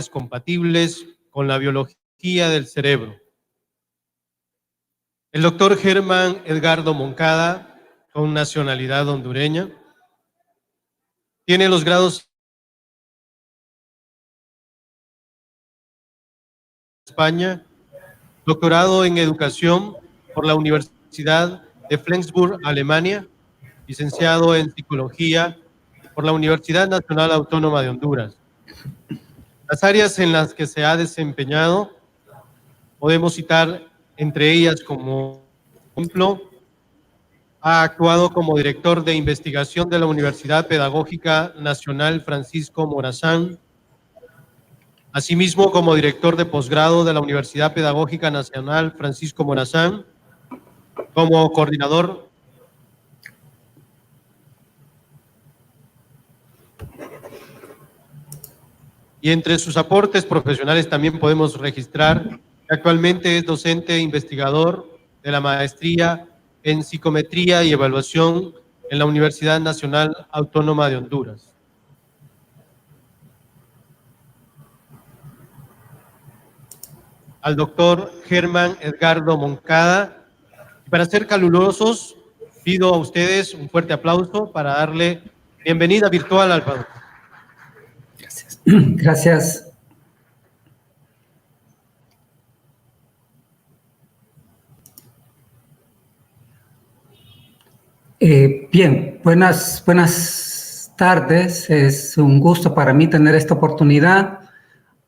compatibles con la biología del cerebro. El doctor Germán Edgardo Moncada, con nacionalidad hondureña, tiene los grados en España, doctorado en educación por la Universidad de Flensburg, Alemania, licenciado en psicología por la Universidad Nacional Autónoma de Honduras. Las áreas en las que se ha desempeñado podemos citar entre ellas como ejemplo, ha actuado como director de investigación de la Universidad Pedagógica Nacional Francisco Morazán, asimismo como director de posgrado de la Universidad Pedagógica Nacional Francisco Morazán, como coordinador y entre sus aportes profesionales también podemos registrar que actualmente es docente e investigador de la maestría en psicometría y evaluación en la Universidad Nacional Autónoma de Honduras. Al doctor Germán Edgardo Moncada. Y para ser calurosos, pido a ustedes un fuerte aplauso para darle bienvenida virtual al padre. Gracias. Gracias. Bien, buenas tardes. Es un gusto para mí tener esta oportunidad.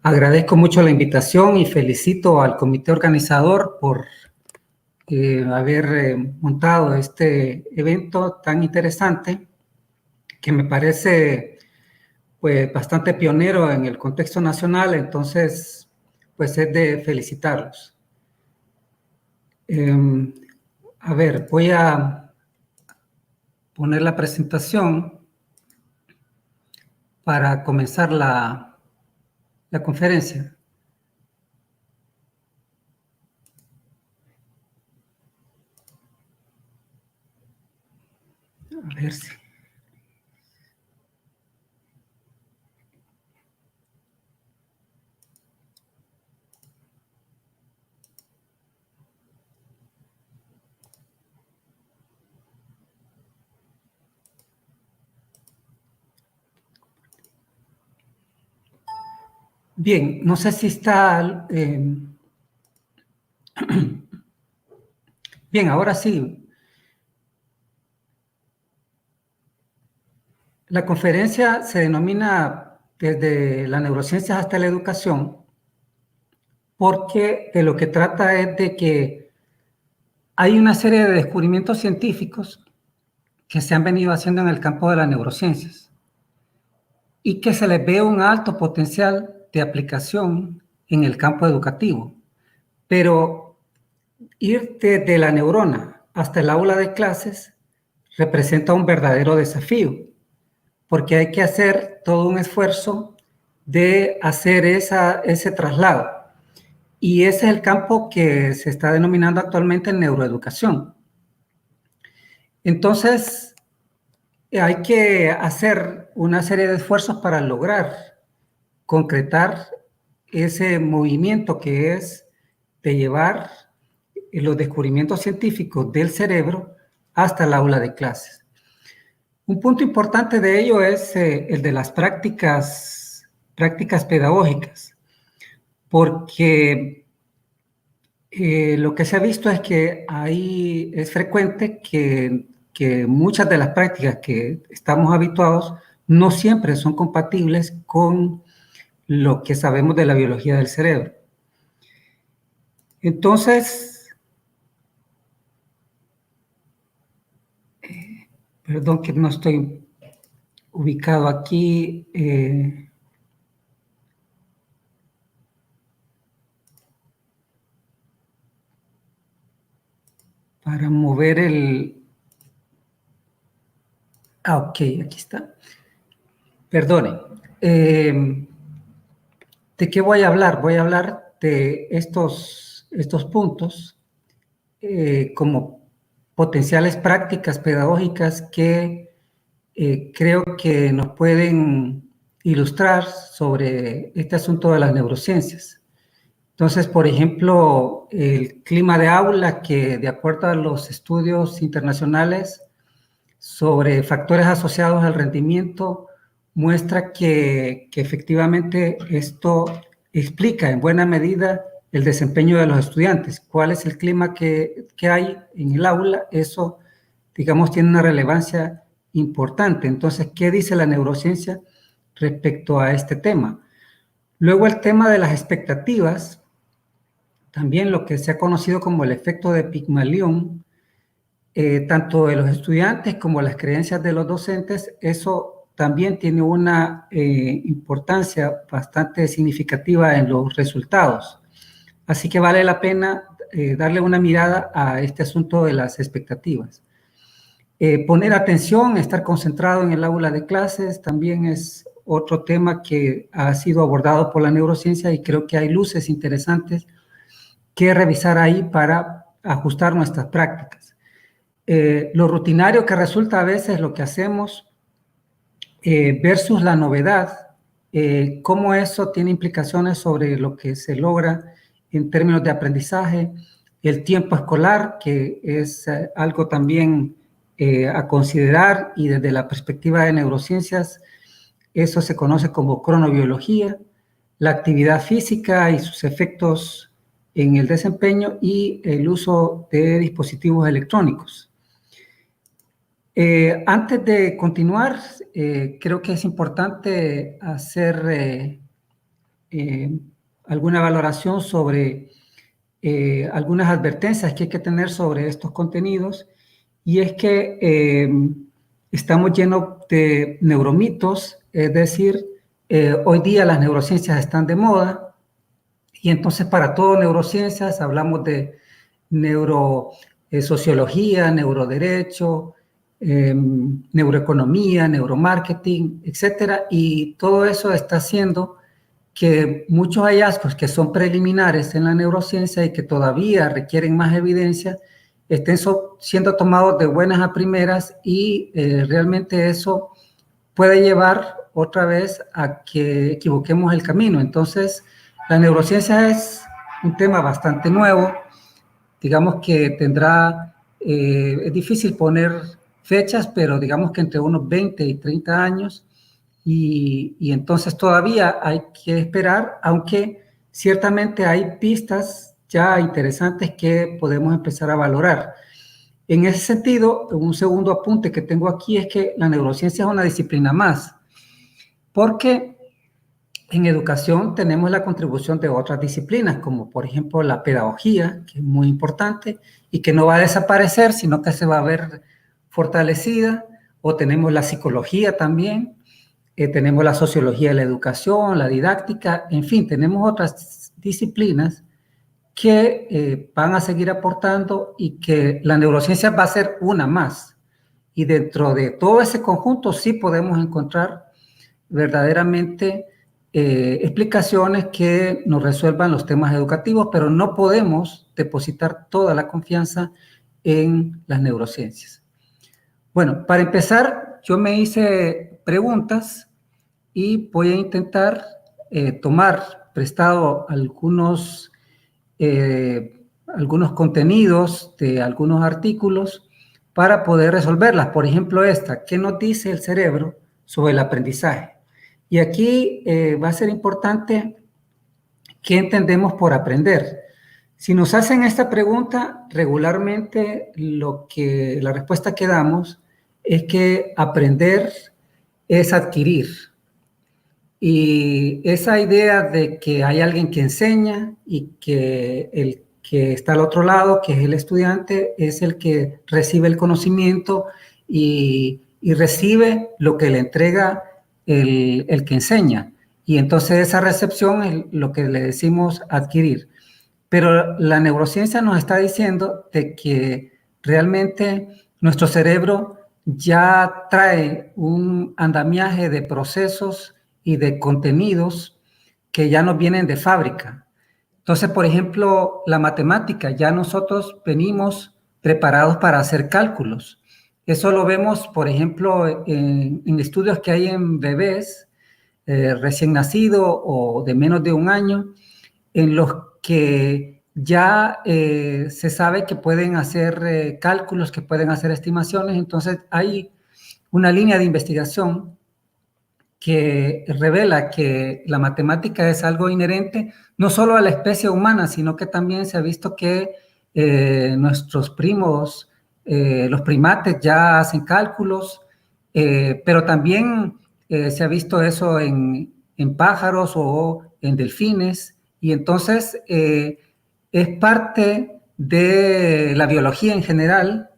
Agradezco mucho la invitación y felicito al comité organizador por haber montado este evento tan interesante que me parece pues bastante pionero en el contexto nacional, entonces pues es de felicitarlos. A ver, voy a poner la presentación para comenzar la conferencia. A ver si... Bien, no sé si está... Bien, ahora sí. La conferencia se denomina desde las neurociencias hasta la educación porque de lo que trata es de que hay una serie de descubrimientos científicos que se han venido haciendo en el campo de las neurociencias y que se les ve un alto potencial de aplicación en el campo educativo. Pero ir desde la neurona hasta el aula de clases representa un verdadero desafío, porque hay que hacer todo un esfuerzo de hacer ese traslado. Y ese es el campo que se está denominando actualmente neuroeducación. Entonces, hay que hacer una serie de esfuerzos para lograr concretar ese movimiento que es de llevar los descubrimientos científicos del cerebro hasta el aula de clases. Un punto importante de ello es el de las prácticas pedagógicas, porque lo que se ha visto es que es frecuente que muchas de las prácticas que estamos habituados no siempre son compatibles con lo que sabemos de la biología del cerebro. Entonces, perdón que no estoy ubicado aquí. Para mover el... ok, aquí está. Perdone. ¿De qué voy a hablar? Voy a hablar de estos puntos como potenciales prácticas pedagógicas que creo que nos pueden ilustrar sobre este asunto de las neurociencias. Entonces, por ejemplo, el clima de aula, que de acuerdo a los estudios internacionales sobre factores asociados al rendimiento, muestra que efectivamente esto explica en buena medida el desempeño de los estudiantes. ¿Cuál es el clima que hay en el aula? Eso, digamos, tiene una relevancia importante. Entonces, ¿qué dice la neurociencia respecto a este tema? Luego, el tema de las expectativas, también lo que se ha conocido como el efecto de Pigmalión, tanto de los estudiantes como las creencias de los docentes, eso también tiene una importancia bastante significativa en los resultados. Así que vale la pena darle una mirada a este asunto de las expectativas. Poner atención, estar concentrado en el aula de clases, también es otro tema que ha sido abordado por la neurociencia y creo que hay luces interesantes que revisar ahí para ajustar nuestras prácticas. Lo rutinario que resulta a veces lo que hacemos versus la novedad, cómo eso tiene implicaciones sobre lo que se logra en términos de aprendizaje, el tiempo escolar, que es algo también a considerar, y desde la perspectiva de neurociencias, eso se conoce como cronobiología, la actividad física y sus efectos en el desempeño y el uso de dispositivos electrónicos. Antes de continuar, creo que es importante hacer alguna valoración sobre algunas advertencias que hay que tener sobre estos contenidos, y es que estamos llenos de neuromitos, es decir, hoy día las neurociencias están de moda, y entonces para todo neurociencias hablamos de neurosociología, neuroderecho, neuroeconomía, neuromarketing, etcétera, y todo eso está haciendo que muchos hallazgos que son preliminares en la neurociencia y que todavía requieren más evidencia estén siendo tomados de buenas a primeras, y realmente eso puede llevar otra vez a que equivoquemos el camino. Entonces, la neurociencia es un tema bastante nuevo, digamos que tendrá, es difícil poner fechas, pero digamos que entre unos 20 y 30 años, y entonces todavía hay que esperar, aunque ciertamente hay pistas ya interesantes que podemos empezar a valorar. En ese sentido, un segundo apunte que tengo aquí es que la neurociencia es una disciplina más, porque en educación tenemos la contribución de otras disciplinas, como por ejemplo la pedagogía, que es muy importante y que no va a desaparecer, sino que se va a ver fortalecida, o tenemos la psicología también, tenemos la sociología de la educación, la didáctica, en fin, tenemos otras disciplinas que van a seguir aportando, y que la neurociencia va a ser una más. Y dentro de todo ese conjunto sí podemos encontrar verdaderamente explicaciones que nos resuelvan los temas educativos, pero no podemos depositar toda la confianza en las neurociencias. Bueno, para empezar, yo me hice preguntas y voy a intentar tomar prestado algunos contenidos de algunos artículos para poder resolverlas. Por ejemplo, esta: ¿qué nos dice el cerebro sobre el aprendizaje? Y aquí va a ser importante qué entendemos por aprender. Si nos hacen esta pregunta, regularmente la respuesta que damos es que aprender es adquirir. Y esa idea de que hay alguien que enseña y que el que está al otro lado, que es el estudiante, es el que recibe el conocimiento y recibe lo que le entrega el que enseña. Y entonces esa recepción es lo que le decimos adquirir. Pero la neurociencia nos está diciendo de que realmente nuestro cerebro ya trae un andamiaje de procesos y de contenidos que ya nos vienen de fábrica. Entonces, por ejemplo, la matemática, ya nosotros venimos preparados para hacer cálculos. Eso lo vemos, por ejemplo, en estudios que hay en bebés, recién nacido o de menos de un año, en los que ya se sabe que pueden hacer cálculos, que pueden hacer estimaciones. Entonces hay una línea de investigación que revela que la matemática es algo inherente no solo a la especie humana, sino que también se ha visto que nuestros primos, los primates, ya hacen cálculos, pero también se ha visto eso en pájaros o en delfines, y entonces es parte de la biología en general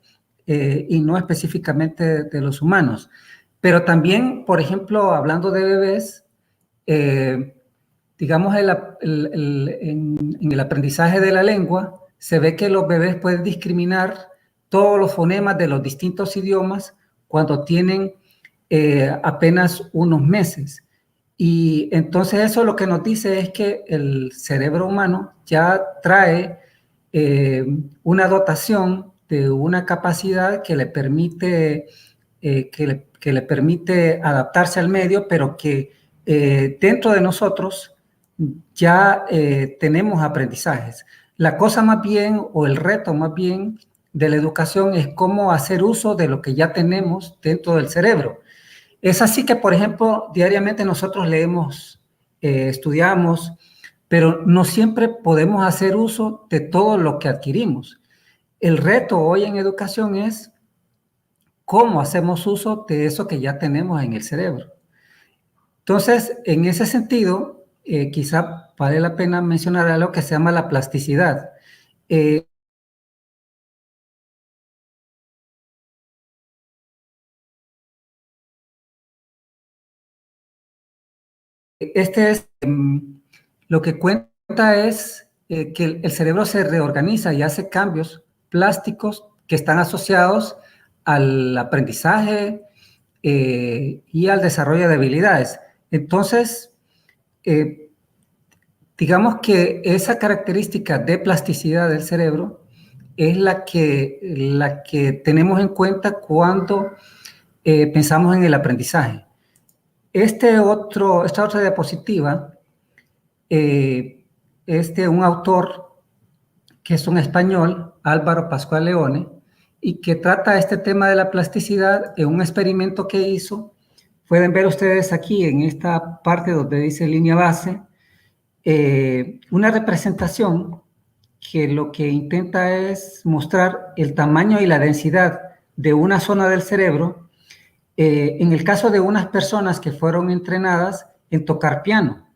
y no específicamente de los humanos. Pero también, por ejemplo, hablando de bebés, digamos, en el aprendizaje de la lengua, se ve que los bebés pueden discriminar todos los fonemas de los distintos idiomas cuando tienen apenas unos meses. Y entonces eso lo que nos dice es que el cerebro humano ya trae una dotación de una capacidad que le permite que le permite adaptarse al medio, pero que dentro de nosotros ya tenemos aprendizajes. La cosa más bien, o el reto más bien de la educación, es cómo hacer uso de lo que ya tenemos dentro del cerebro. Es así que, por ejemplo, diariamente nosotros leemos, estudiamos, pero no siempre podemos hacer uso de todo lo que adquirimos. El reto hoy en educación es cómo hacemos uso de eso que ya tenemos en el cerebro. Entonces, en ese sentido, quizá vale la pena mencionar algo que se llama la plasticidad. Lo que cuenta es que el cerebro se reorganiza y hace cambios plásticos que están asociados al aprendizaje y al desarrollo de habilidades. Entonces, digamos que esa característica de plasticidad del cerebro es la que tenemos en cuenta cuando pensamos en el aprendizaje. Esta otra diapositiva es de un autor que es un español, Álvaro Pascual Leone, y que trata este tema de la plasticidad en un experimento que hizo. Pueden ver ustedes aquí en esta parte donde dice línea base, una representación que lo que intenta es mostrar el tamaño y la densidad de una zona del cerebro en el caso de unas personas que fueron entrenadas en tocar piano.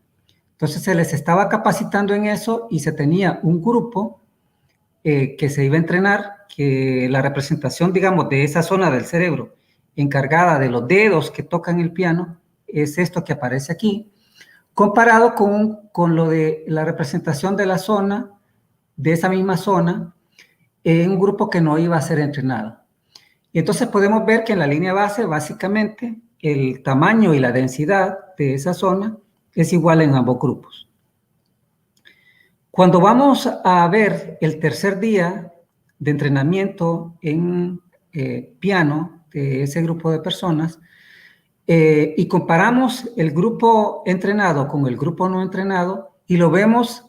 Entonces se les estaba capacitando en eso y se tenía un grupo que se iba a entrenar, que la representación, digamos, de esa zona del cerebro encargada de los dedos que tocan el piano es esto que aparece aquí, comparado con lo de la representación de la zona, de esa misma zona, en un grupo que no iba a ser entrenado. Y entonces podemos ver que en la línea base, básicamente, el tamaño y la densidad de esa zona es igual en ambos grupos. Cuando vamos a ver el tercer día de entrenamiento en piano de ese grupo de personas, y comparamos el grupo entrenado con el grupo no entrenado y lo vemos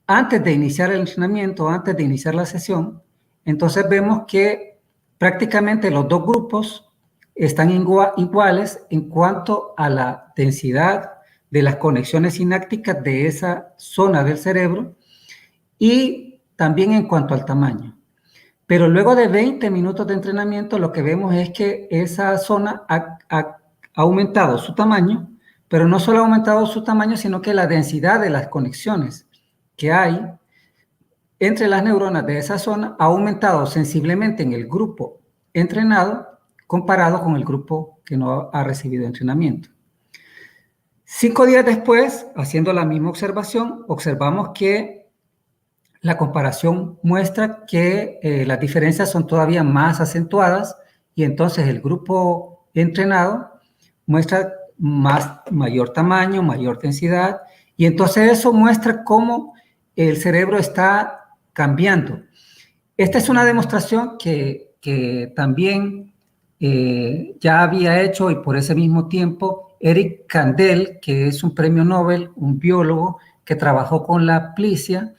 antes de iniciar el entrenamiento, antes de iniciar la sesión, entonces vemos que prácticamente los dos grupos están iguales en cuanto a la densidad de las conexiones sinápticas de esa zona del cerebro y también en cuanto al tamaño. Pero luego de 20 minutos de entrenamiento, lo que vemos es que esa zona ha aumentado su tamaño, pero no solo ha aumentado su tamaño, sino que la densidad de las conexiones que hay entre las neuronas de esa zona ha aumentado sensiblemente en el grupo entrenado comparado con el grupo que no ha recibido entrenamiento. 5 días después, haciendo la misma observación, observamos que la comparación muestra que las diferencias son todavía más acentuadas y entonces el grupo entrenado muestra mayor tamaño, mayor densidad, y entonces eso muestra cómo el cerebro está cambiando. Esta es una demostración que también ya había hecho, y por ese mismo tiempo, Eric Kandel, que es un premio Nobel, un biólogo que trabajó con la plicia,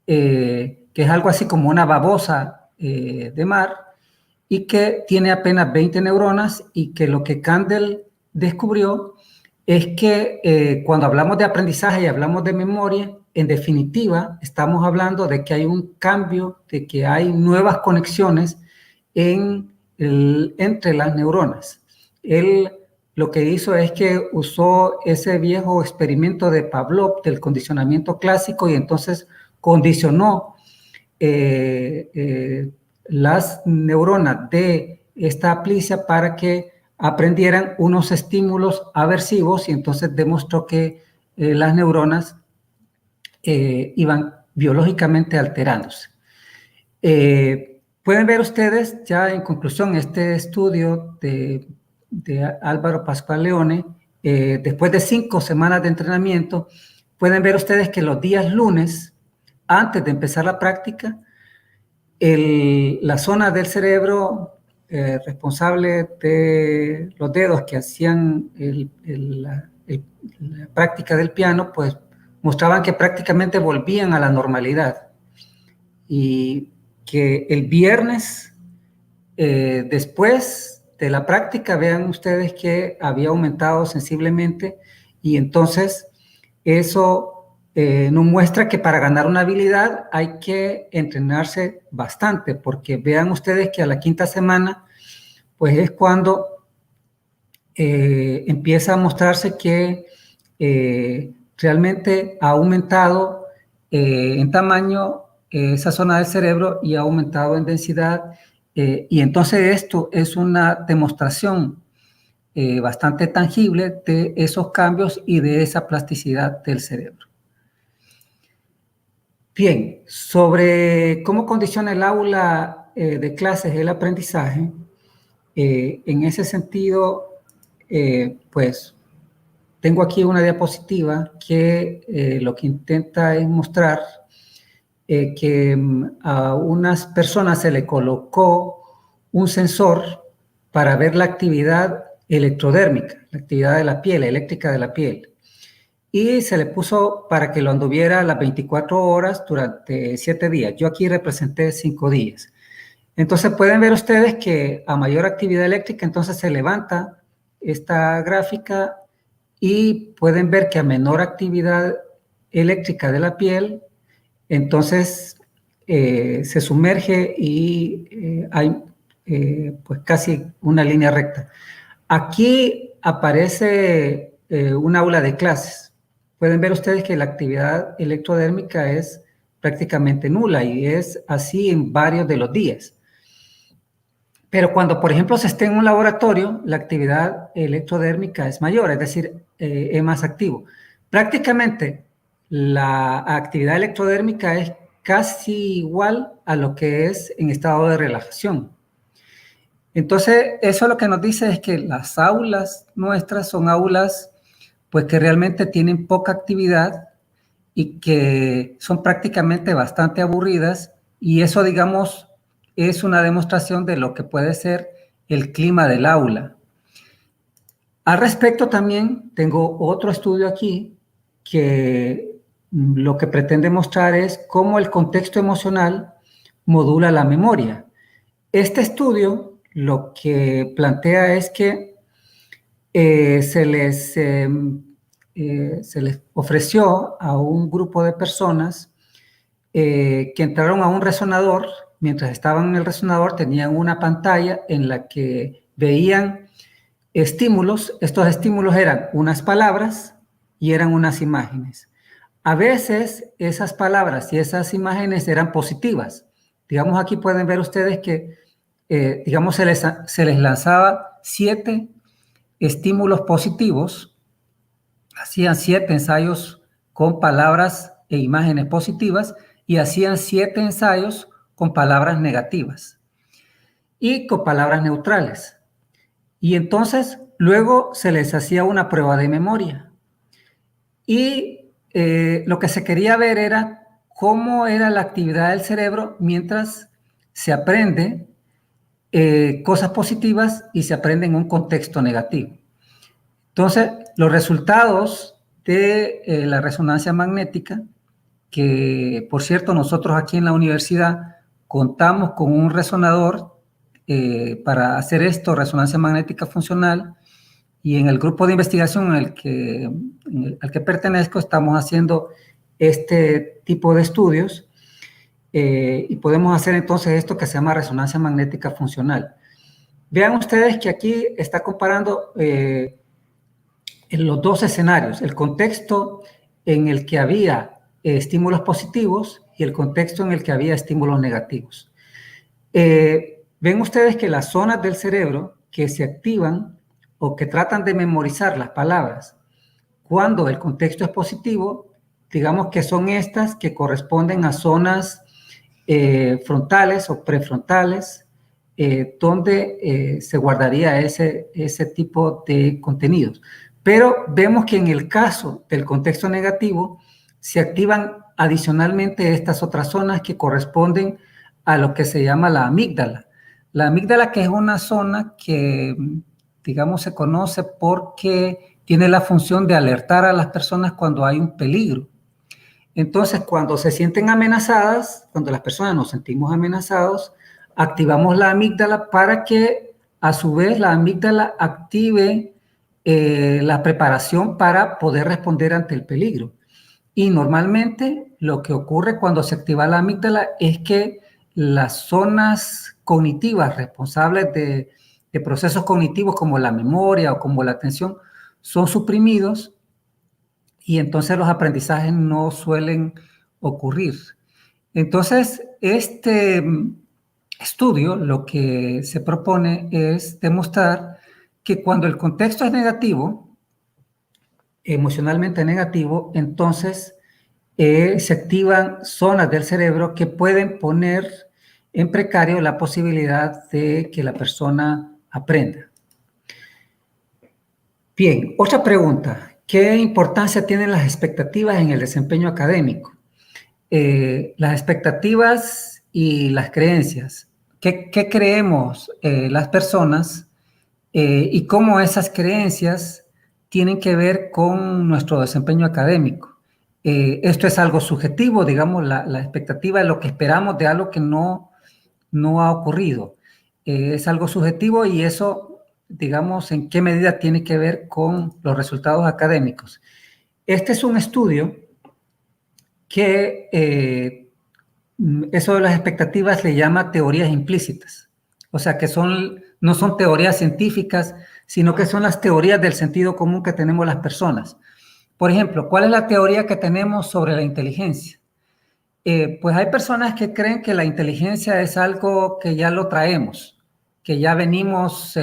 que es algo así como una babosa de mar, y que tiene apenas 20 neuronas, y que lo que Kandel descubrió es que cuando hablamos de aprendizaje y hablamos de memoria, en definitiva, estamos hablando de que hay un cambio, de que hay nuevas conexiones entre las neuronas. Él lo que hizo es que usó ese viejo experimento de Pavlov del condicionamiento clásico y entonces condicionó las neuronas de esta aplicia para que aprendieran unos estímulos aversivos y entonces demostró que las neuronas iban biológicamente alterándose. Pueden ver ustedes ya en conclusión este estudio de Álvaro Pascual Leone, después de 5 semanas de entrenamiento, pueden ver ustedes que los días lunes, antes de empezar la práctica, la zona del cerebro responsable de los dedos que hacían la práctica del piano, pues mostraban que prácticamente volvían a la normalidad. Y que el viernes, después de la práctica, vean ustedes que había aumentado sensiblemente, y entonces eso nos muestra que para ganar una habilidad hay que entrenarse bastante, porque vean ustedes que a la 5ª semana, pues es cuando empieza a mostrarse que realmente ha aumentado en tamaño esa zona del cerebro y ha aumentado en densidad, y entonces esto es una demostración bastante tangible de esos cambios y de esa plasticidad del cerebro. Bien, sobre cómo condiciona el aula de clases el aprendizaje, en ese sentido, pues tengo aquí una diapositiva que lo que intenta es mostrar que a unas personas se le colocó un sensor para ver la actividad electrodérmica, la actividad de la piel, eléctrica de la piel. Y se le puso para que lo anduviera las 24 horas durante 7 días. Yo aquí representé 5 días. Entonces pueden ver ustedes que a mayor actividad eléctrica, entonces se levanta esta gráfica, y pueden ver que a menor actividad eléctrica de la piel, entonces se sumerge y hay pues casi una línea recta. Aquí aparece un aula de clases. Pueden ver ustedes que la actividad electrodérmica es prácticamente nula, y es así en varios de los días. Pero cuando, por ejemplo, se esté en un laboratorio, la actividad electrodérmica es mayor, es decir, es más activo. Prácticamente la actividad electrodérmica es casi igual a lo que es en estado de relajación. Entonces, eso lo que nos dice es que las aulas nuestras son aulas pues que realmente tienen poca actividad y que son prácticamente bastante aburridas, y eso, digamos, es una demostración de lo que puede ser el clima del aula. Al respecto también tengo otro estudio aquí que lo que pretende mostrar es cómo el contexto emocional modula la memoria. Este estudio lo que plantea es que se les ofreció a un grupo de personas que entraron a un resonador. Mientras estaban en el resonador tenían una pantalla en la que veían estímulos. Estos estímulos eran unas palabras y eran unas imágenes. A veces esas palabras y esas imágenes eran positivas. Digamos, aquí pueden ver ustedes que digamos se les lanzaba 7 estímulos positivos, hacían 7 ensayos con palabras e imágenes positivas, y hacían 7 ensayos con palabras negativas y con palabras neutrales. Y entonces luego se les hacía una prueba de memoria. Y lo que se quería ver era cómo era la actividad del cerebro mientras se aprende cosas positivas y se aprende en un contexto negativo. Entonces, los resultados de la resonancia magnética, que por cierto nosotros aquí en la universidad contamos con un resonador para hacer esto, resonancia magnética funcional, y en el grupo de investigación al que pertenezco estamos haciendo este tipo de estudios y podemos hacer entonces esto que se llama resonancia magnética funcional. Vean ustedes que aquí está comparando en los dos escenarios, el contexto en el que había estímulos positivos y el contexto en el que había estímulos negativos. Ven ustedes que las zonas del cerebro que se activan o que tratan de memorizar las palabras cuando el contexto es positivo, digamos que son estas que corresponden a zonas frontales o prefrontales, donde se guardaría ese tipo de contenidos. Pero vemos que en el caso del contexto negativo se activan adicionalmente estas otras zonas que corresponden a lo que se llama la amígdala. La amígdala, que es una zona que, digamos, se conoce porque tiene la función de alertar a las personas cuando hay un peligro. Entonces, cuando se sienten amenazadas, cuando las personas nos sentimos amenazados, activamos la amígdala para que, a su vez, la amígdala active la preparación para poder responder ante el peligro. Y normalmente lo que ocurre cuando se activa la amígdala es que las zonas cognitivas responsables de procesos cognitivos como la memoria o como la atención son suprimidos y entonces los aprendizajes no suelen ocurrir. Entonces, este estudio lo que se propone es demostrar que cuando el contexto es negativo, emocionalmente negativo, entonces se activan zonas del cerebro que pueden poner en precario la posibilidad de que la persona aprenda. Bien, otra pregunta. ¿Qué importancia tienen las expectativas en el desempeño académico? Las expectativas y las creencias. ¿Qué creemos las personas y cómo esas creencias tienen que ver con nuestro desempeño académico? Esto es algo subjetivo, digamos, la expectativa es lo que esperamos de algo que no ha ocurrido. Es algo subjetivo y eso, digamos, en qué medida tiene que ver con los resultados académicos. Este es un estudio que eso de las expectativas le llama teorías implícitas. O sea, que no son teorías científicas, sino que son las teorías del sentido común que tenemos las personas. Por ejemplo, ¿cuál es la teoría que tenemos sobre la inteligencia? Pues hay personas que creen que la inteligencia es algo que ya lo traemos, que ya venimos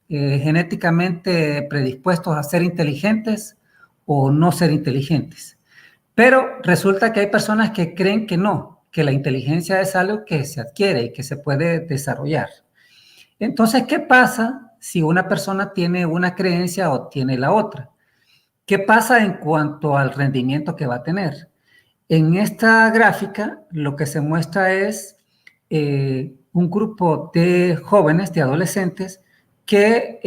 genéticamente predispuestos a ser inteligentes o no ser inteligentes. Pero resulta que hay personas que creen que no, que la inteligencia es algo que se adquiere y que se puede desarrollar. Entonces, ¿qué pasa si una persona tiene una creencia o tiene la otra? ¿Qué pasa en cuanto al rendimiento que va a tener? En esta gráfica lo que se muestra es un grupo de jóvenes, de adolescentes, que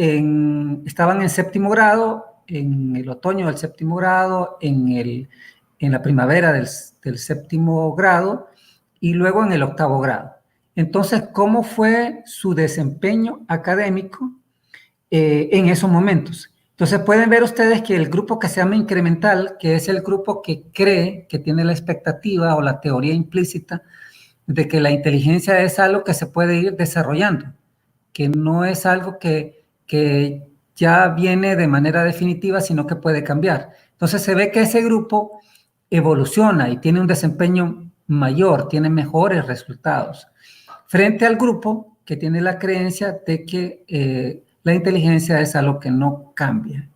estaban en séptimo grado, en el otoño del séptimo grado, en la primavera del séptimo grado y luego en el octavo grado. Entonces, ¿cómo fue su desempeño académico en esos momentos? Entonces pueden ver ustedes que el grupo que se llama incremental, que es el grupo que cree, que tiene la expectativa o la teoría implícita de que la inteligencia es algo que se puede ir desarrollando, que no es algo que ya viene de manera definitiva, sino que puede cambiar. Entonces se ve que ese grupo evoluciona y tiene un desempeño mayor, tiene mejores resultados, frente al grupo que tiene la creencia de que la inteligencia es algo que no cambia.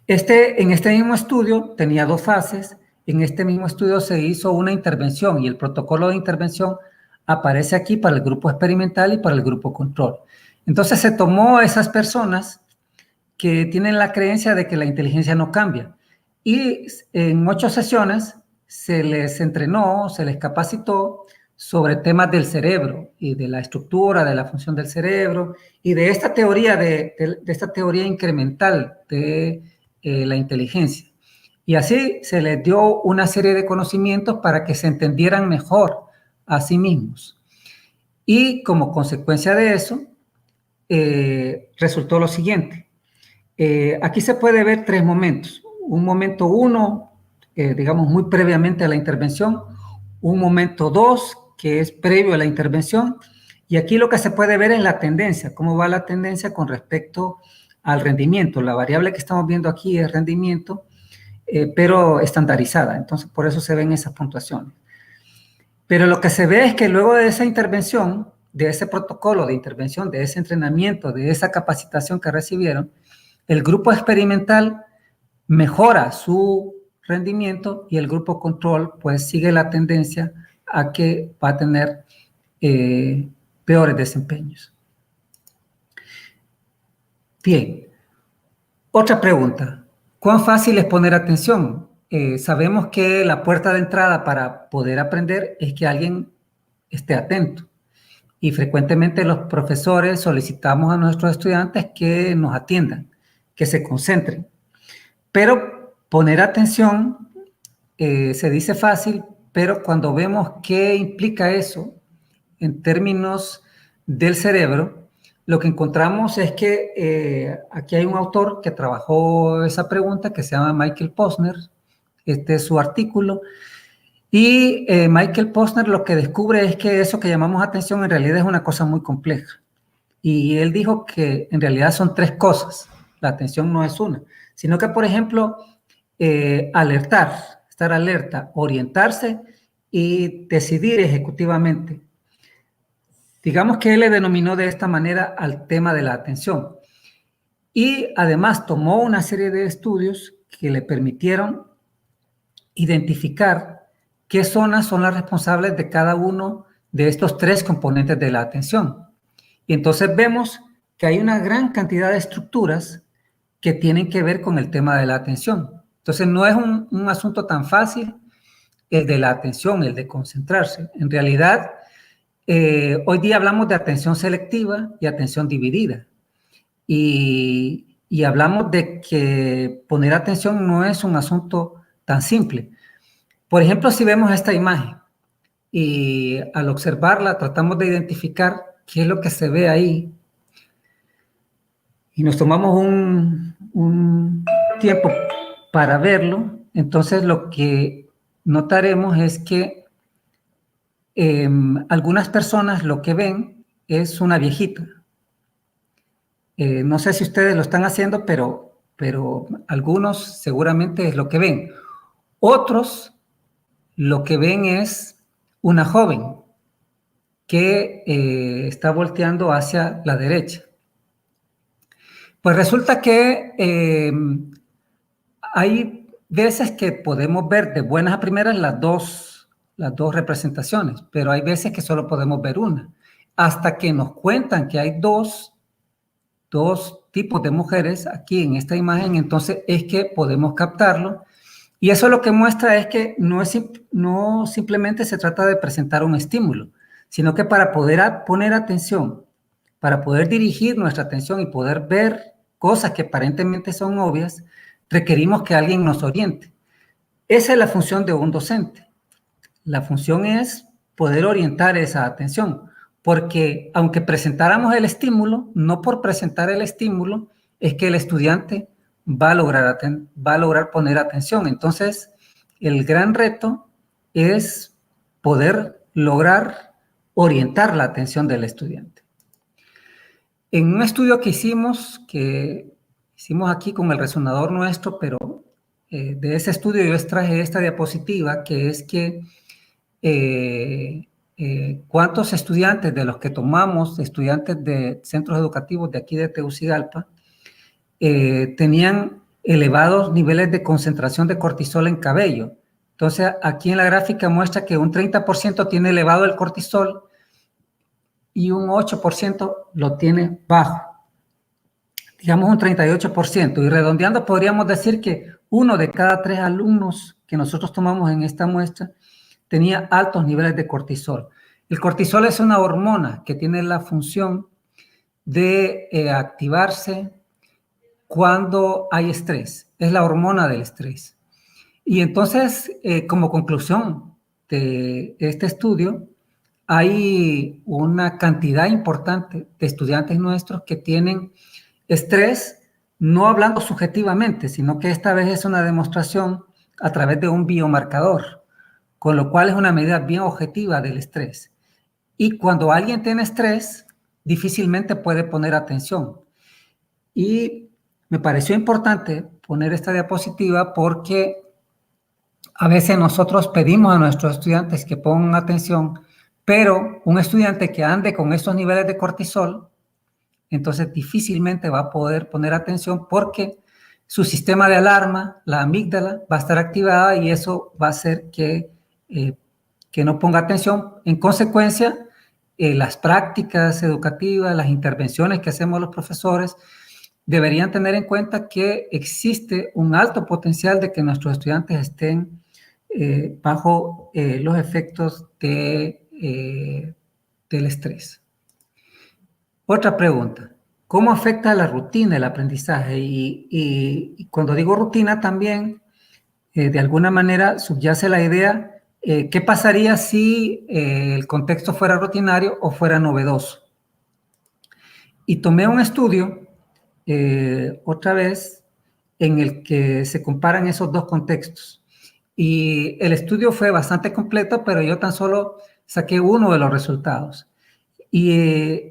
En este mismo estudio tenía dos fases. En este mismo estudio se hizo una intervención y el protocolo de intervención aparece aquí para el grupo experimental y para el grupo control. Entonces se tomó a esas personas que tienen la creencia de que la inteligencia no cambia y en 8 sesiones se les entrenó, se les capacitó sobre temas del cerebro y de la estructura, de la función del cerebro y de esta teoría, de esta teoría incremental de la inteligencia. Y así se les dio una serie de conocimientos para que se entendieran mejor a sí mismos. Y como consecuencia de eso, resultó lo siguiente. Aquí se puede ver 3 momentos. Un momento 1, digamos muy previamente a la intervención. Un momento 2, que es previo a la intervención. Y aquí lo que se puede ver es la tendencia, cómo va la tendencia con respecto al rendimiento. La variable que estamos viendo aquí es rendimiento, pero estandarizada. Entonces, por eso se ven esas puntuaciones. Pero lo que se ve es que luego de esa intervención, de ese protocolo de intervención, de ese entrenamiento, de esa capacitación que recibieron, el grupo experimental mejora su rendimiento y el grupo control pues sigue la tendencia a que va a tener peores desempeños. Bien, otra pregunta. ¿Cuán fácil es poner atención? Sabemos que la puerta de entrada para poder aprender es que alguien esté atento. Y frecuentemente los profesores solicitamos a nuestros estudiantes que nos atiendan, que se concentren. Pero poner atención se dice fácil, pero cuando vemos qué implica eso en términos del cerebro, lo que encontramos es que aquí hay un autor que trabajó esa pregunta que se llama Michael Posner. Este es su artículo. Y Michael Posner lo que descubre es que eso que llamamos atención en realidad es una cosa muy compleja. Y él dijo que en realidad son 3 cosas. La atención no es una, sino que, por ejemplo, alertar, estar alerta, orientarse y decidir ejecutivamente. Digamos que él le denominó de esta manera al tema de la atención. Y además tomó una serie de estudios que le permitieron identificar qué zonas son las responsables de cada uno de estos 3 componentes de la atención. Y entonces vemos que hay una gran cantidad de estructuras que tienen que ver con el tema de la atención. Entonces no es un asunto tan fácil el de la atención, el de concentrarse. En realidad, hoy día hablamos de atención selectiva y atención dividida. Y hablamos de que poner atención no es un asunto tan simple. Por ejemplo, si vemos esta imagen y al observarla tratamos de identificar qué es lo que se ve ahí y nos tomamos un tiempo para verlo, entonces lo que notaremos es que algunas personas lo que ven es una viejita. No sé si ustedes lo están haciendo, pero algunos seguramente es lo que ven. Otros lo que ven es una joven que está volteando hacia la derecha. Pues resulta que hay veces que podemos ver de buenas a primeras las dos representaciones, pero hay veces que solo podemos ver una. Hasta que nos cuentan que hay dos tipos de mujeres aquí en esta imagen, entonces es que podemos captarlo. Y eso lo que muestra es que no simplemente se trata de presentar un estímulo, sino que para poder poner atención, para poder dirigir nuestra atención y poder ver cosas que aparentemente son obvias, requerimos que alguien nos oriente. Esa es la función de un docente. La función es poder orientar esa atención, porque aunque presentáramos el estímulo, no por presentar el estímulo es que el estudiante va a lograr poner atención. Entonces, el gran reto es poder lograr orientar la atención del estudiante. En un estudio que hicimos aquí con el resonador nuestro, pero de ese estudio yo extraje esta diapositiva, que es que cuántos estudiantes de los que tomamos, estudiantes de centros educativos de aquí de Tegucigalpa, tenían elevados niveles de concentración de cortisol en cabello. Entonces, aquí en la gráfica muestra que un 30% tiene elevado el cortisol y un 8% lo tiene bajo. Digamos un 38%. Y redondeando, podríamos decir que 1 de cada 3 alumnos que nosotros tomamos en esta muestra tenía altos niveles de cortisol. El cortisol es una hormona que tiene la función de activarse cuando hay estrés. Es la hormona del estrés. Y entonces, como conclusión de este estudio, hay una cantidad importante de estudiantes nuestros que tienen estrés, no hablando subjetivamente, sino que esta vez es una demostración a través de un biomarcador, con lo cual es una medida bien objetiva del estrés. Y cuando alguien tiene estrés, difícilmente puede poner atención. Y me pareció importante poner esta diapositiva porque a veces nosotros pedimos a nuestros estudiantes que pongan atención, pero un estudiante que ande con estos niveles de cortisol, entonces difícilmente va a poder poner atención porque su sistema de alarma, la amígdala, va a estar activada y eso va a hacer que no ponga atención. En consecuencia, las prácticas educativas, las intervenciones que hacemos los profesores, deberían tener en cuenta que existe un alto potencial de que nuestros estudiantes estén bajo los efectos del estrés. Otra pregunta, ¿cómo afecta la rutina el aprendizaje? Y cuando digo rutina también, de alguna manera subyace la idea, ¿qué pasaría si el contexto fuera rutinario o fuera novedoso? Y tomé un estudio, otra vez, en el que se comparan esos dos contextos. Y el estudio fue bastante completo, pero yo tan solo saqué uno de los resultados. Y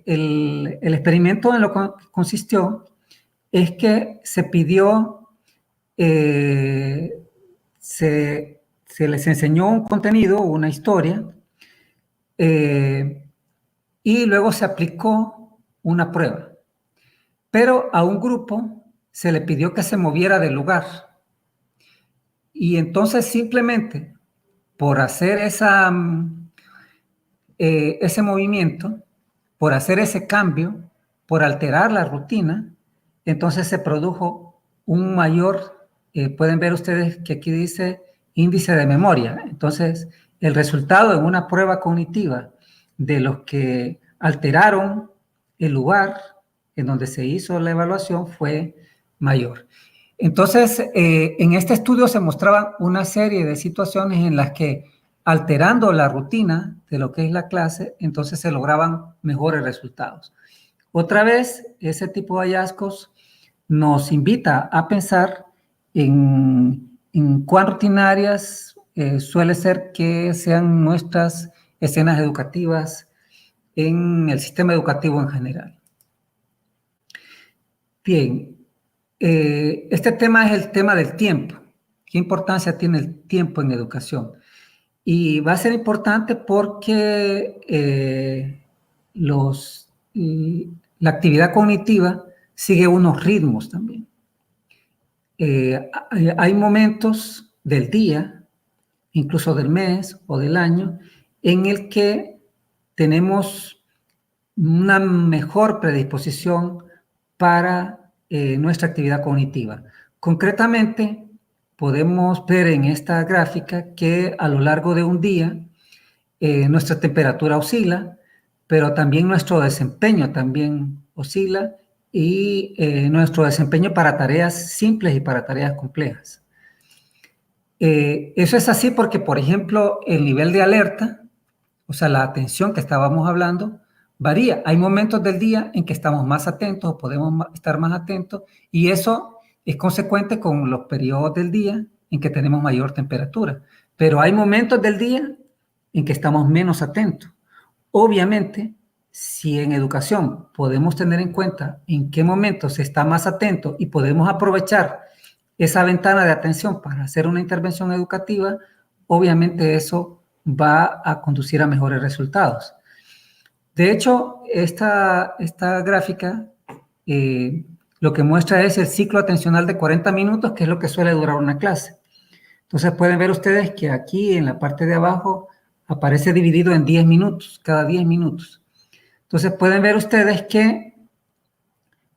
el experimento en lo que consistió es que se pidió, se les enseñó un contenido, una historia, y luego se aplicó una prueba. Pero a un grupo se le pidió que se moviera del lugar. Y entonces simplemente por hacer ese movimiento, por hacer ese cambio, por alterar la rutina, entonces se produjo un mayor, pueden ver ustedes que aquí dice índice de memoria. Entonces, el resultado en una prueba cognitiva de los que alteraron el lugar en donde se hizo la evaluación fue mayor. Entonces, en este estudio se mostraban una serie de situaciones en las que alterando la rutina de lo que es la clase, entonces se lograban mejores resultados. Otra vez, ese tipo de hallazgos nos invita a pensar en cuán rutinarias suele ser que sean nuestras escenas educativas en el sistema educativo en general. Bien, este tema es el tema del tiempo. ¿Qué importancia tiene el tiempo en educación? Y va a ser importante porque la actividad cognitiva sigue unos ritmos también. Hay momentos del día, incluso del mes o del año, en el que tenemos una mejor predisposición para nuestra actividad cognitiva. Concretamente, podemos ver en esta gráfica que a lo largo de un día nuestra temperatura oscila, pero también nuestro desempeño también oscila y nuestro desempeño para tareas simples y para tareas complejas. Eso es así porque, por ejemplo, el nivel de alerta, o sea, la atención que estábamos hablando, varía. Hay momentos del día en que estamos más atentos o podemos estar más atentos y eso es consecuente con los periodos del día en que tenemos mayor temperatura. Pero hay momentos del día en que estamos menos atentos. Obviamente, si en educación podemos tener en cuenta en qué momento se está más atento y podemos aprovechar esa ventana de atención para hacer una intervención educativa, obviamente eso va a conducir a mejores resultados. De hecho, esta gráfica lo que muestra es el ciclo atencional de 40 minutos, que es lo que suele durar una clase. Entonces pueden ver ustedes que aquí en la parte de abajo aparece dividido en 10 minutos, cada 10 minutos. Entonces pueden ver ustedes que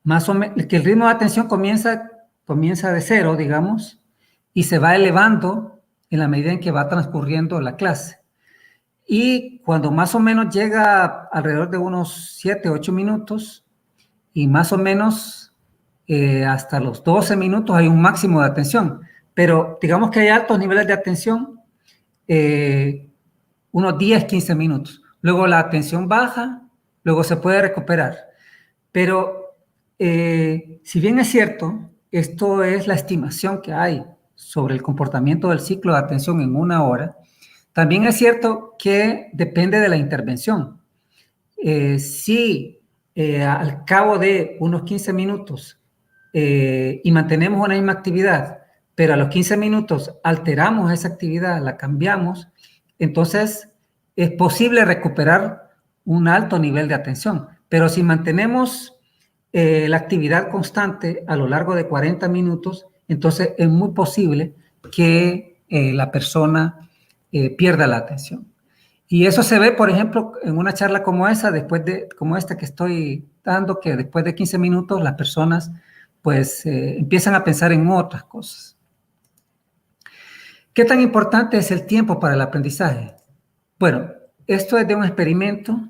más o menos que el ritmo de atención comienza de cero, digamos, y se va elevando en la medida en que va transcurriendo la clase. Y cuando más o menos llega alrededor de unos 7, 8 minutos, y más o menos hasta los 12 minutos hay un máximo de atención. Pero digamos que hay altos niveles de atención, unos 10, 15 minutos. Luego la atención baja, luego se puede recuperar. Pero si bien es cierto, esto es la estimación que hay sobre el comportamiento del ciclo de atención en una hora, también es cierto que depende de la intervención. Si al cabo de unos 15 minutos y mantenemos una misma actividad, pero a los 15 minutos alteramos esa actividad, la cambiamos, entonces es posible recuperar un alto nivel de atención. Pero si mantenemos la actividad constante a lo largo de 40 minutos, entonces es muy posible que la persona pierda la atención. Y eso se ve, por ejemplo, en una charla como esa, como esta que estoy dando, que después de 15 minutos las personas pues empiezan a pensar en otras cosas. ¿Qué tan importante es el tiempo para el aprendizaje? Bueno, esto es de un experimento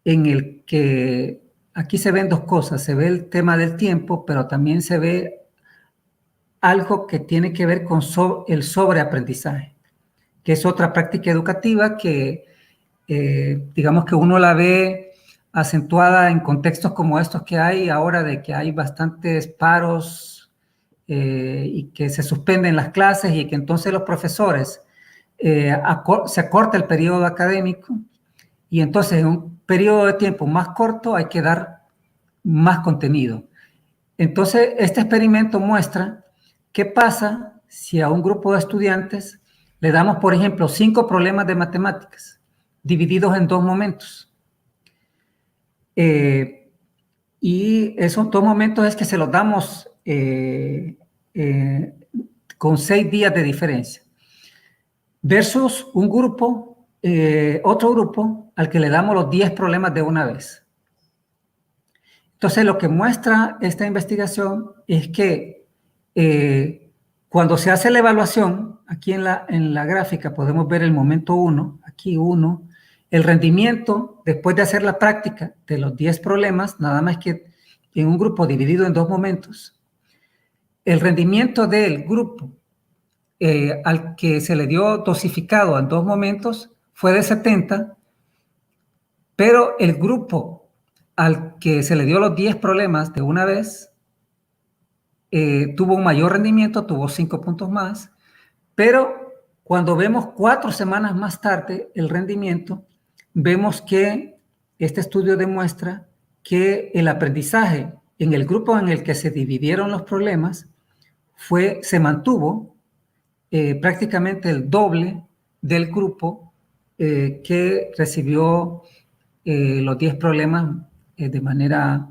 en el que aquí se ven dos cosas. Se ve el tema del tiempo, pero también se ve algo que tiene que ver con el sobreaprendizaje, que es otra práctica educativa que digamos que uno la ve acentuada en contextos como estos que hay ahora, de que hay bastantes paros y que se suspenden las clases y que entonces los profesores se acorta el periodo académico y entonces en un periodo de tiempo más corto hay que dar más contenido. Entonces, este experimento muestra qué pasa si a un grupo de estudiantes le damos, por ejemplo, 5 problemas de matemáticas divididos en 2 momentos. Y esos 2 momentos es que se los damos con 6 días de diferencia. Versus un grupo, otro grupo, al que le damos los 10 problemas de una vez. Entonces, lo que muestra esta investigación es que cuando se hace la evaluación, aquí en la gráfica podemos ver el momento 1, aquí 1, el rendimiento después de hacer la práctica de los 10 problemas, nada más que en un grupo dividido en 2 momentos, el rendimiento del grupo al que se le dio dosificado en 2 momentos fue de 70, pero el grupo al que se le dio los 10 problemas de una vez tuvo un mayor rendimiento, tuvo 5 puntos más, pero cuando vemos 4 semanas más tarde el rendimiento, vemos que este estudio demuestra que el aprendizaje en el grupo en el que se dividieron los problemas se mantuvo prácticamente el doble del grupo que recibió los 10 problemas de manera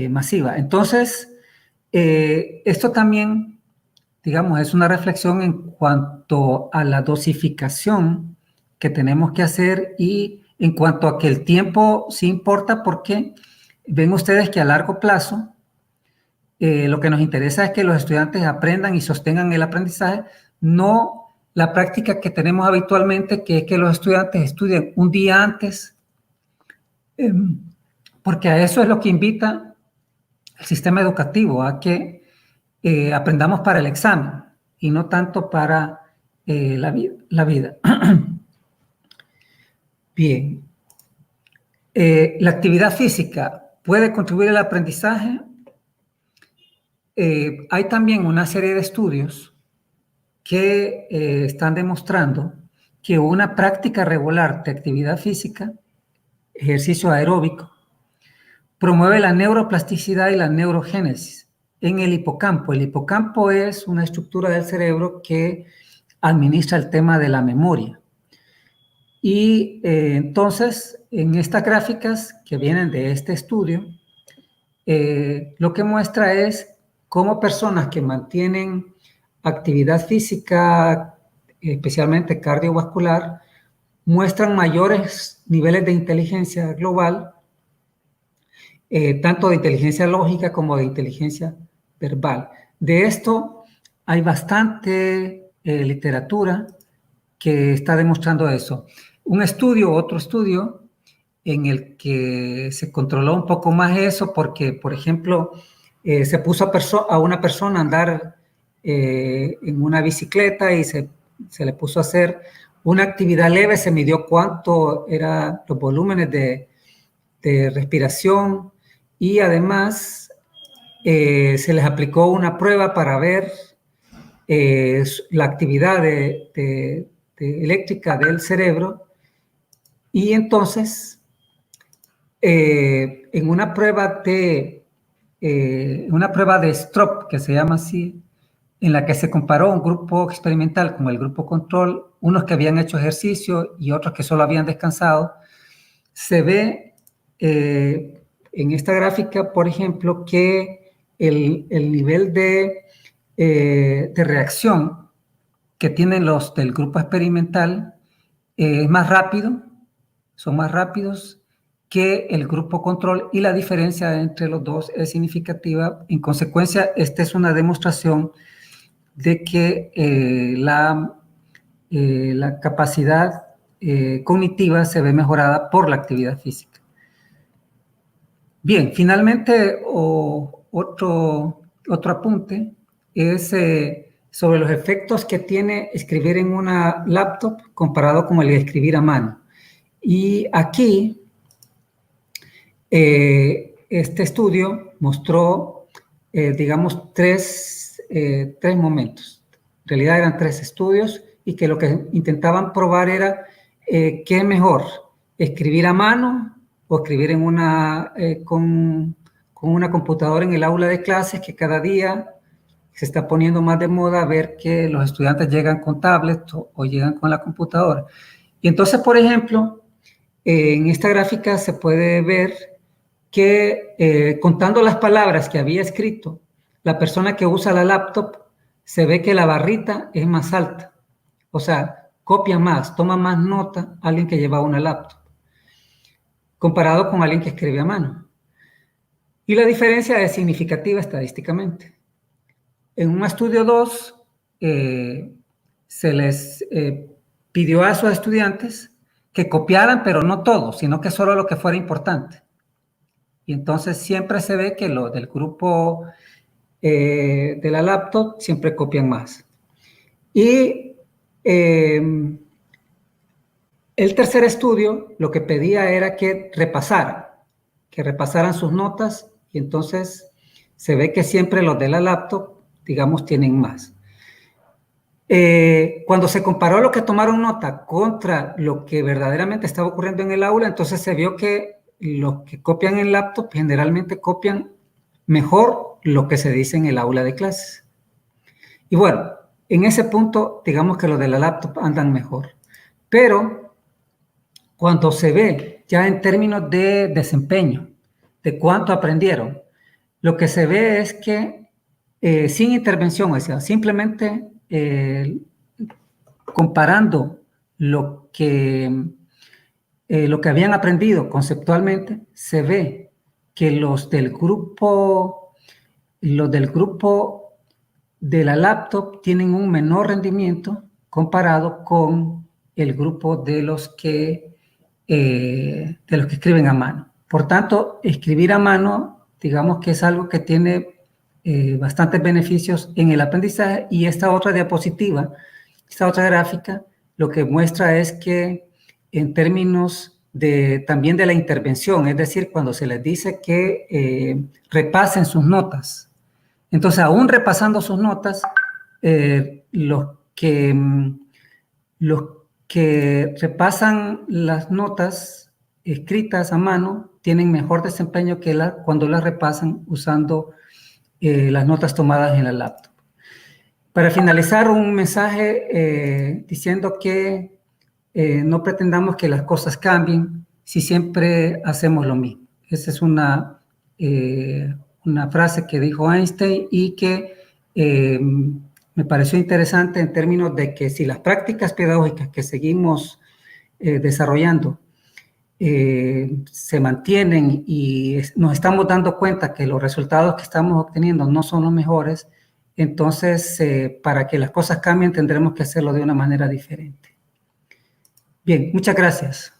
masiva. Entonces, esto también, digamos, es una reflexión en cuanto a la dosificación que tenemos que hacer y en cuanto a que el tiempo sí importa, porque ven ustedes que a largo plazo lo que nos interesa es que los estudiantes aprendan y sostengan el aprendizaje, no la práctica que tenemos habitualmente, que es que los estudiantes estudien un día antes, porque a eso es lo que invita el sistema educativo, a que aprendamos para el examen y no tanto para la vida. Bien. La actividad física puede contribuir al aprendizaje. Hay también una serie de estudios que están demostrando que una práctica regular de actividad física, ejercicio aeróbico, promueve la neuroplasticidad y la neurogénesis en el hipocampo. El hipocampo es una estructura del cerebro que administra el tema de la memoria. Y entonces, en estas gráficas que vienen de este estudio, lo que muestra es cómo personas que mantienen actividad física, especialmente cardiovascular, muestran mayores niveles de inteligencia global, tanto de inteligencia lógica como de inteligencia verbal. De esto hay bastante literatura que está demostrando eso. otro estudio, en el que se controló un poco más eso, porque, por ejemplo, se puso a una persona a andar en una bicicleta y se le puso a hacer una actividad leve, se midió cuánto eran los volúmenes de respiración y además se les aplicó una prueba para ver la actividad eléctrica del cerebro y entonces en una prueba de Stroop, que se llama así, en la que se comparó un grupo experimental con el grupo control, unos que habían hecho ejercicio y otros que solo habían descansado, se ve en esta gráfica, por ejemplo, que el nivel de reacción que tienen los del grupo experimental es más rápido, son más rápidos que el grupo control y la diferencia entre los dos es significativa. En consecuencia, esta es una demostración de que la capacidad cognitiva se ve mejorada por la actividad física. Bien, finalmente otro apunte es sobre los efectos que tiene escribir en una laptop comparado con el de escribir a mano. Y aquí este estudio mostró, digamos, tres momentos. En realidad eran 3 estudios y que lo que intentaban probar era qué es mejor, escribir a mano o escribir en con una computadora en el aula de clases, que cada día se está poniendo más de moda ver que los estudiantes llegan con tablets o llegan con la computadora. Y entonces, por ejemplo, en esta gráfica se puede ver que contando las palabras que había escrito, la persona que usa la laptop, se ve que la barrita es más alta. O sea, copia más, toma más nota alguien que lleva una laptop, comparado con alguien que escribe a mano. Y la diferencia es significativa estadísticamente. En un estudio 2, se les pidió a sus estudiantes que copiaran, pero no todo, sino que solo lo que fuera importante. Y entonces siempre se ve que los del grupo de la laptop siempre copian más. Y el tercer estudio lo que pedía era que repasaran sus notas, y entonces se ve que siempre los de la laptop, digamos, tienen más. Cuando se comparó lo que tomaron nota contra lo que verdaderamente estaba ocurriendo en el aula, entonces se vio que los que copian en laptop generalmente copian mejor lo que se dice en el aula de clases. Y bueno, en ese punto, digamos que los de la laptop andan mejor. Pero cuando se ve ya en términos de desempeño, de cuánto aprendieron, lo que se ve es que sin intervención, o sea, simplemente comparando lo que habían aprendido conceptualmente, se ve que los del grupo de la laptop tienen un menor rendimiento comparado con el grupo de los que escriben a mano. Por tanto, escribir a mano, digamos que es algo que tiene bastantes beneficios en el aprendizaje. Y esta otra diapositiva, esta otra gráfica, lo que muestra es que en términos también de la intervención, es decir, cuando se les dice que repasen sus notas, entonces aún repasando sus notas, los que repasan las notas escritas a mano tienen mejor desempeño que cuando las repasan usando las notas tomadas en la laptop. Para finalizar, un mensaje diciendo que no pretendamos que las cosas cambien si siempre hacemos lo mismo. Esa es una frase que dijo Einstein y que me pareció interesante en términos de que si las prácticas pedagógicas que seguimos desarrollando se mantienen y nos estamos dando cuenta que los resultados que estamos obteniendo no son los mejores, entonces para que las cosas cambien tendremos que hacerlo de una manera diferente. Bien, muchas gracias.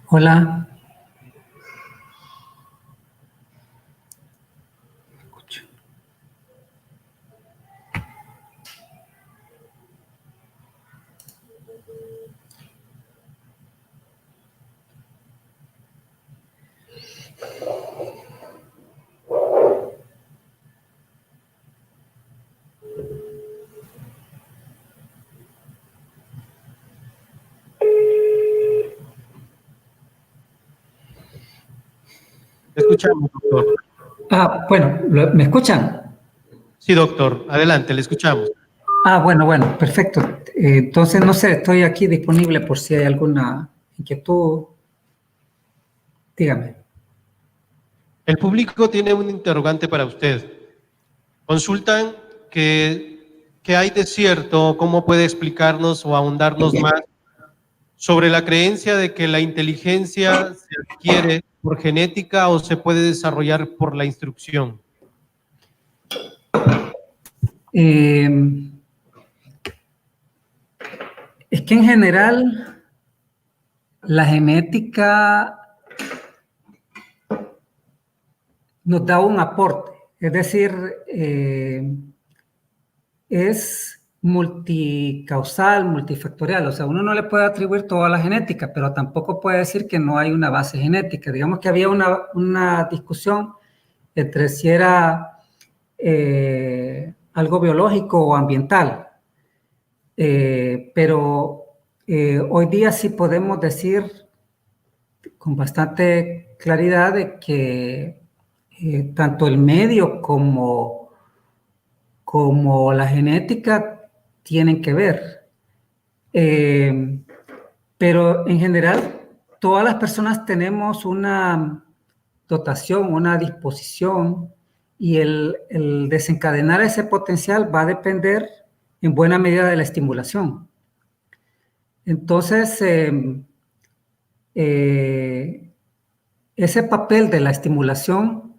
Hola. Escuchamos, doctor. Bueno, ¿me escuchan? Sí, doctor. Adelante, le escuchamos. Bueno, perfecto. Entonces, no sé, estoy aquí disponible por si hay alguna inquietud. Dígame. El público tiene un interrogante para usted. Consultan qué hay de cierto, cómo puede explicarnos o ahondarnos más sobre la creencia de que la inteligencia se adquiere por genética o se puede desarrollar por la instrucción. Es que en general la genética nos da un aporte, es decir, es multicausal, multifactorial, o sea, uno no le puede atribuir toda la genética, pero tampoco puede decir que no hay una base genética. Digamos que había una discusión entre si era algo biológico o ambiental. Pero hoy día sí podemos decir con bastante claridad de que tanto el medio como la genética tienen que ver. Pero en general, todas las personas tenemos una dotación, una disposición, y el desencadenar ese potencial va a depender en buena medida de la estimulación. Entonces, ese papel de la estimulación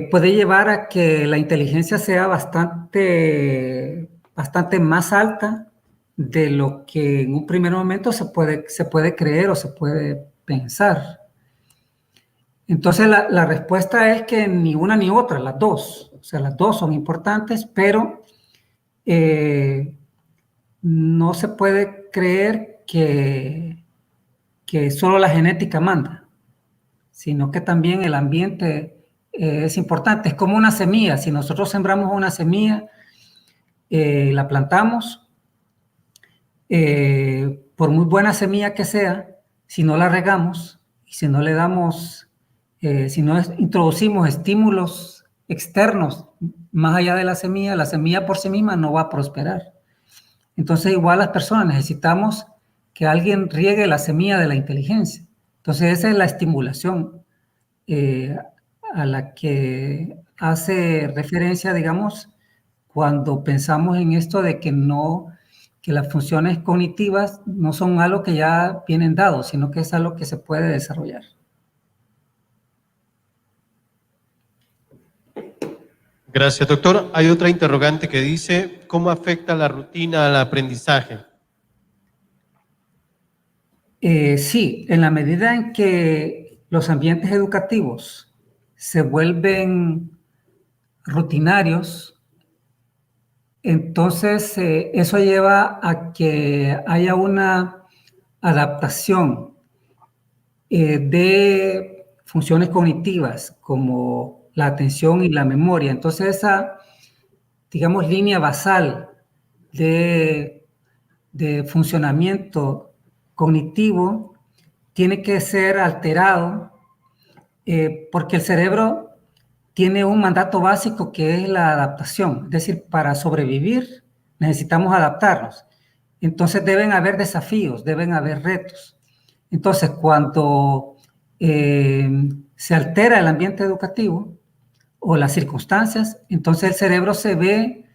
puede llevar a que la inteligencia sea bastante más alta de lo que en un primer momento se puede creer o se puede pensar. Entonces la respuesta es que ni una ni otra, las dos. O sea, las dos son importantes, pero no se puede creer que solo la genética manda, sino que también el ambiente es importante. Es como una semilla. Si nosotros sembramos una semilla, la plantamos, por muy buena semilla que sea, si no la regamos y si no le damos, si no introducimos estímulos externos más allá de la semilla por sí misma no va a prosperar. Entonces, igual las personas necesitamos que alguien riegue la semilla de la inteligencia. Entonces, esa es la estimulación a la que hace referencia, digamos, cuando pensamos en esto de que las funciones cognitivas no son algo que ya vienen dados, sino que es algo que se puede desarrollar. Gracias, doctor. Hay otra interrogante que dice, ¿cómo afecta la rutina al aprendizaje? Sí, en la medida en que los ambientes educativos se vuelven rutinarios, entonces eso lleva a que haya una adaptación de funciones cognitivas como la atención y la memoria. Entonces esa, digamos, línea basal de funcionamiento cognitivo tiene que ser alterado porque el cerebro tiene un mandato básico que es la adaptación. Es decir, para sobrevivir necesitamos adaptarnos. Entonces deben haber desafíos, deben haber retos. Entonces, cuando se altera el ambiente educativo o las circunstancias, entonces el cerebro se ve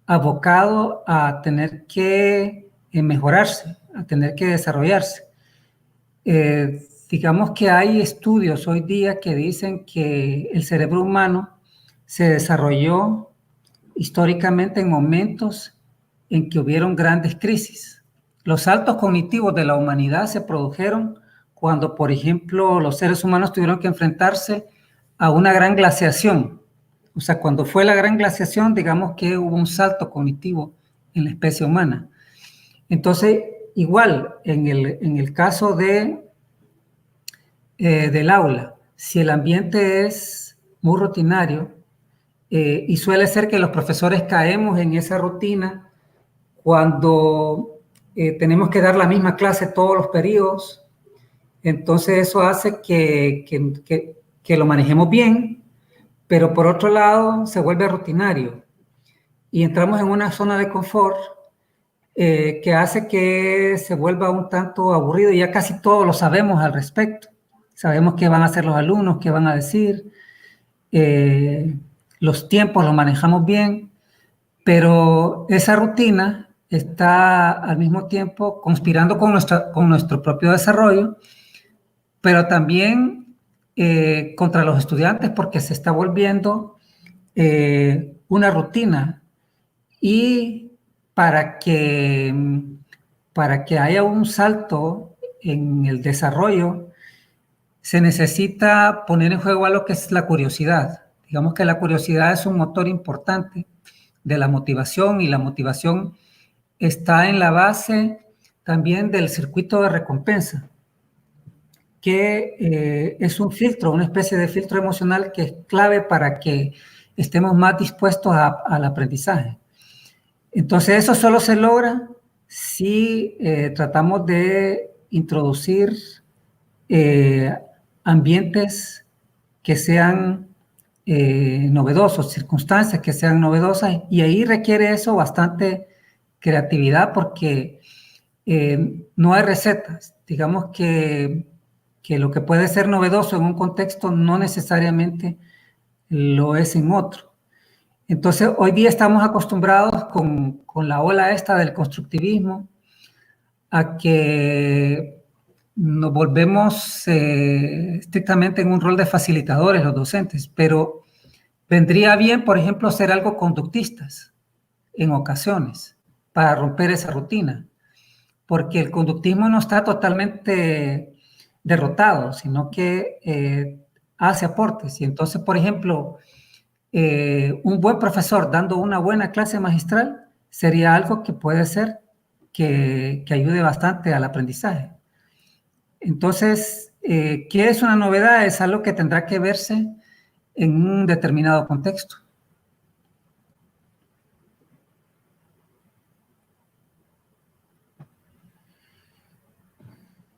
abocado a tener que mejorarse, a tener que desarrollarse. Digamos que hay estudios hoy día que dicen que el cerebro humano se desarrolló históricamente en momentos en que hubieron grandes crisis. Los saltos cognitivos de la humanidad se produjeron cuando, por ejemplo, los seres humanos tuvieron que enfrentarse a una gran glaciación. O sea, cuando fue la gran glaciación, digamos que hubo un salto cognitivo en la especie humana. Entonces, igual, en el caso del aula, si el ambiente es muy rutinario, y suele ser que los profesores caemos en esa rutina cuando tenemos que dar la misma clase todos los periodos, entonces eso hace que lo manejemos bien, pero por otro lado se vuelve rutinario y entramos en una zona de confort que hace que se vuelva un tanto aburrido y ya casi todos lo sabemos al respecto. Sabemos qué van a hacer los alumnos, qué van a decir, los tiempos los manejamos bien, pero esa rutina está al mismo tiempo conspirando con nuestro propio desarrollo, pero también contra los estudiantes porque se está volviendo una rutina y para que haya un salto en el desarrollo se necesita poner en juego algo que es la curiosidad. Digamos que la curiosidad es un motor importante de la motivación y la motivación está en la base también del circuito de recompensa, que es un filtro, una especie de filtro emocional que es clave para que estemos más dispuestos al aprendizaje. Entonces, eso solo se logra si tratamos de introducir ambientes que sean novedosos, circunstancias que sean novedosas, y ahí requiere eso bastante creatividad porque no hay recetas. Digamos que lo que puede ser novedoso en un contexto no necesariamente lo es en otro. Entonces, hoy día estamos acostumbrados con la ola esta del constructivismo a que nos volvemos estrictamente en un rol de facilitadores los docentes, pero vendría bien, por ejemplo, ser algo conductistas en ocasiones para romper esa rutina, porque el conductismo no está totalmente derrotado, sino que hace aportes. Y entonces, por ejemplo, un buen profesor dando una buena clase magistral sería algo que puede ser que ayude bastante al aprendizaje. Entonces, ¿qué es una novedad? Es algo que tendrá que verse en un determinado contexto.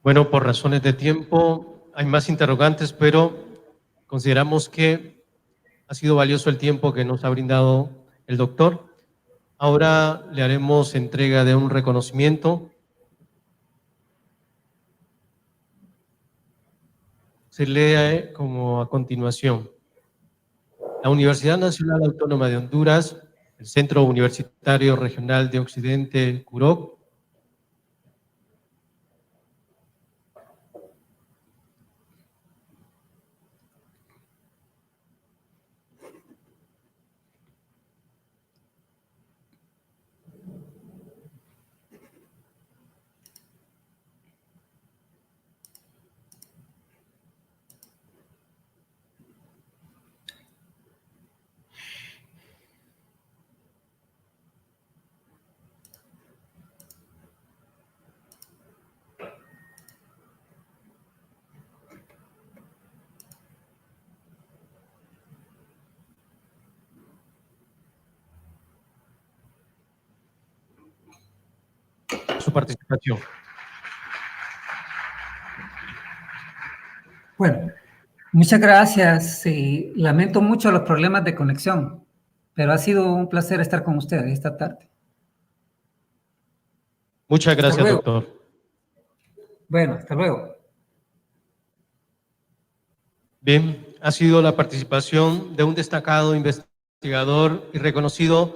Bueno, por razones de tiempo hay más interrogantes, pero consideramos que ha sido valioso el tiempo que nos ha brindado el doctor. Ahora le haremos entrega de un reconocimiento. Se lee como a continuación. La Universidad Nacional Autónoma de Honduras, el Centro Universitario Regional de Occidente, CUROC, su participación. Bueno, muchas gracias. Sí, lamento mucho los problemas de conexión, pero ha sido un placer estar con ustedes esta tarde. Muchas gracias, doctor. Bueno, hasta luego. Bien, ha sido la participación de un destacado investigador y reconocido